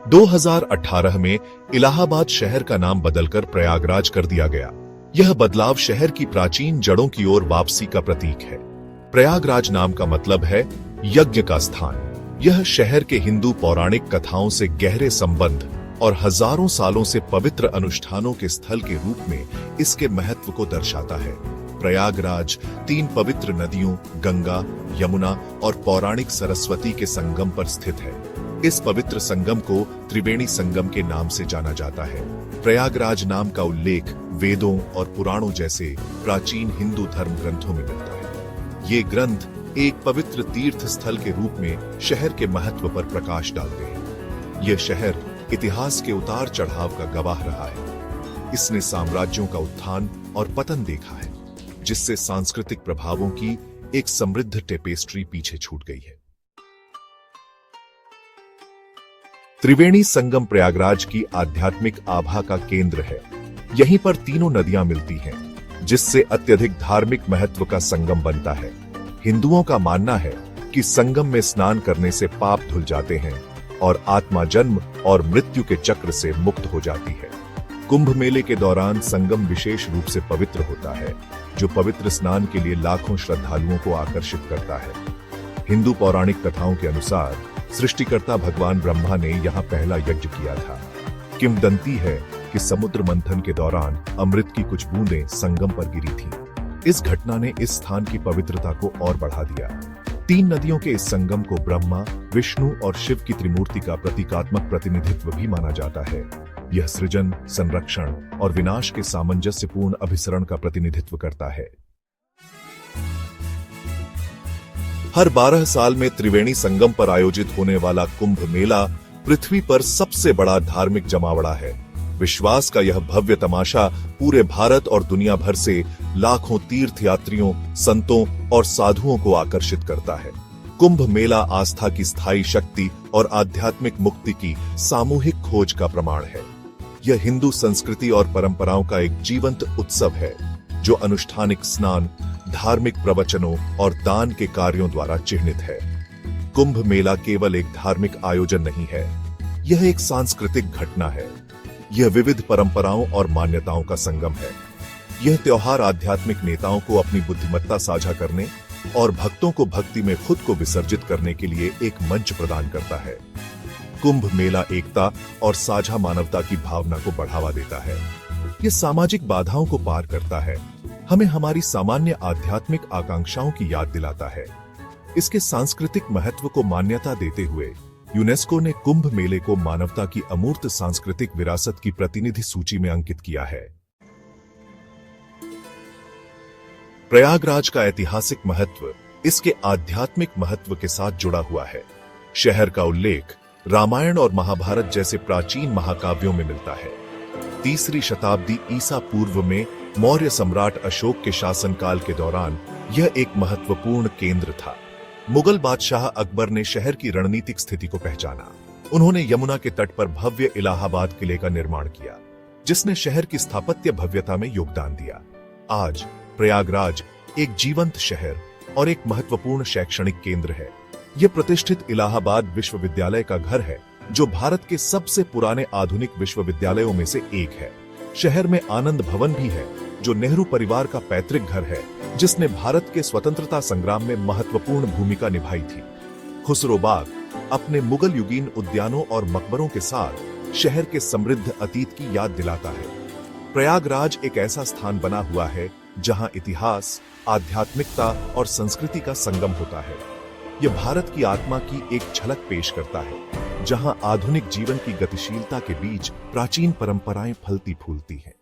2018 में इलाहाबाद शहर का नाम बदलकर प्रयागराज कर दिया गया। यह बदलाव शहर की प्राचीन जड़ों की ओर वापसी का प्रतीक है। प्रयागराज नाम का मतलब है यज्ञ का स्थान। यह शहर के हिंदू पौराणिक कथाओं से गहरे संबंध और हजारों सालों से पवित्र अनुष्ठानों के स्थल के रूप में इसके महत्व को दर्शाता है। प्रयागराज 3 पवित्र नदियों गंगा, यमुना और पौराणिक सरस्वती के संगम पर स्थित है। इस पवित्र संगम को त्रिवेणी संगम के नाम से जाना जाता है। प्रयागराज नाम का उल्लेख वेदों और पुराणों जैसे प्राचीन हिंदू धर्म ग्रंथों में मिलता है। ये ग्रंथ एक पवित्र तीर्थ स्थल के रूप में शहर के महत्व पर प्रकाश डालते हैं। यह शहर इतिहास के उतार चढ़ाव का गवाह रहा है। इसने साम्राज्यों का उत्थान और पतन देखा है, जिससे सांस्कृतिक प्रभावों की एक समृद्ध टेपेस्ट्री पीछे छूट गई है। त्रिवेणी संगम प्रयागराज की आध्यात्मिक आभा का केंद्र है। यहीं पर तीनों नदियां मिलती हैं, जिससे अत्यधिक धार्मिक महत्व का संगम बनता है। हिंदुओं का मानना है कि संगम में स्नान करने से पाप धुल जाते हैं और आत्मा जन्म और मृत्यु के चक्र से मुक्त हो जाती है। कुंभ मेले के दौरान संगम विशेष रूप से पवित्र होता है, जो पवित्र स्नान के लिए लाखों श्रद्धालुओं को आकर्षित करता है। हिंदू पौराणिक कथाओं के अनुसार सृष्टिकर्ता भगवान ब्रह्मा ने यहाँ पहला यज्ञ किया था। किंवदंती है कि समुद्र मंथन के दौरान अमृत की कुछ बूंदें संगम पर गिरी थीं। इस घटना ने इस स्थान की पवित्रता को और बढ़ा दिया। 3 नदियों के इस संगम को ब्रह्मा, विष्णु और शिव की त्रिमूर्ति का प्रतीकात्मक प्रतिनिधित्व भी माना जाता है। यह सृजन, संरक्षण और विनाश के सामंजस्यपूर्ण अभिसरण का प्रतिनिधित्व करता है। हर 12 साल में त्रिवेणी संगम पर आयोजित होने वाला कुंभ मेला पृथ्वी पर सबसे बड़ा धार्मिक जमावड़ा है। विश्वास का यह भव्य तमाशा पूरे भारत और दुनिया भर से लाखों तीर्थयात्रियों, संतों और साधुओं को आकर्षित करता है। कुंभ मेला आस्था की स्थायी शक्ति और आध्यात्मिक मुक्ति की सामूहिक खोज का प्रमाण है। यह हिंदू संस्कृति और परंपराओं का एक जीवंत उत्सव है, जो अनुष्ठानिक स्नान, धार्मिक प्रवचनों और दान के कार्यों द्वारा चिह्नित है। कुंभ मेला केवल एक धार्मिक आयोजन नहीं है, यह एक सांस्कृतिक घटना है। यह विविध परंपराओं और मान्यताओं का संगम है। यह त्योहार आध्यात्मिक नेताओं को अपनी बुद्धिमत्ता साझा करने और भक्तों को भक्ति में खुद को विसर्जित करने के लिए एक मंच प्रदान करता है। कुंभ मेला एकता और साझा मानवता की भावना को बढ़ावा देता है। यह सामाजिक बाधाओं को पार करता है, हमें हमारी सामान्य आध्यात्मिक आकांक्षाओं की याद दिलाता है। इसके सांस्कृतिक महत्व को मान्यता देते हुए यूनेस्को ने कुंभ मेले को मानवता की अमूर्त सांस्कृतिक विरासत की प्रतिनिधि सूची में अंकित किया है। प्रयागराज का ऐतिहासिक महत्व इसके आध्यात्मिक महत्व के साथ जुड़ा हुआ है। शहर का उल्लेख रामायण और महाभारत जैसे प्राचीन महाकाव्यों में मिलता है। 3री शताब्दी ईसा पूर्व में मौर्य सम्राट अशोक के शासनकाल के दौरान यह एक महत्वपूर्ण केंद्र था। मुगल बादशाह अकबर ने शहर की रणनीतिक स्थिति को पहचाना। उन्होंने यमुना के तट पर भव्य इलाहाबाद किले का निर्माण किया, जिसने शहर की स्थापत्य भव्यता में योगदान दिया। आज प्रयागराज एक जीवंत शहर और एक महत्वपूर्ण शैक्षणिक केंद्र है। यह प्रतिष्ठित इलाहाबाद विश्वविद्यालय का घर है, जो भारत के सबसे पुराने आधुनिक विश्वविद्यालयों में से एक है। शहर में आनंद भवन भी है, जो नेहरू परिवार का पैतृक घर है, जिसने भारत के स्वतंत्रता संग्राम में महत्वपूर्ण भूमिका निभाई थी। खुसरो बाग अपने मुगल युगीन उद्यानों और मकबरों के साथ शहर के समृद्ध अतीत की याद दिलाता है। प्रयागराज एक ऐसा स्थान बना हुआ है जहां इतिहास, आध्यात्मिकता और संस्कृति का संगम होता है। यह भारत की आत्मा की एक झलक पेश करता है, जहां आधुनिक जीवन की गतिशीलता के बीच प्राचीन परंपराएं फलती फूलती हैं।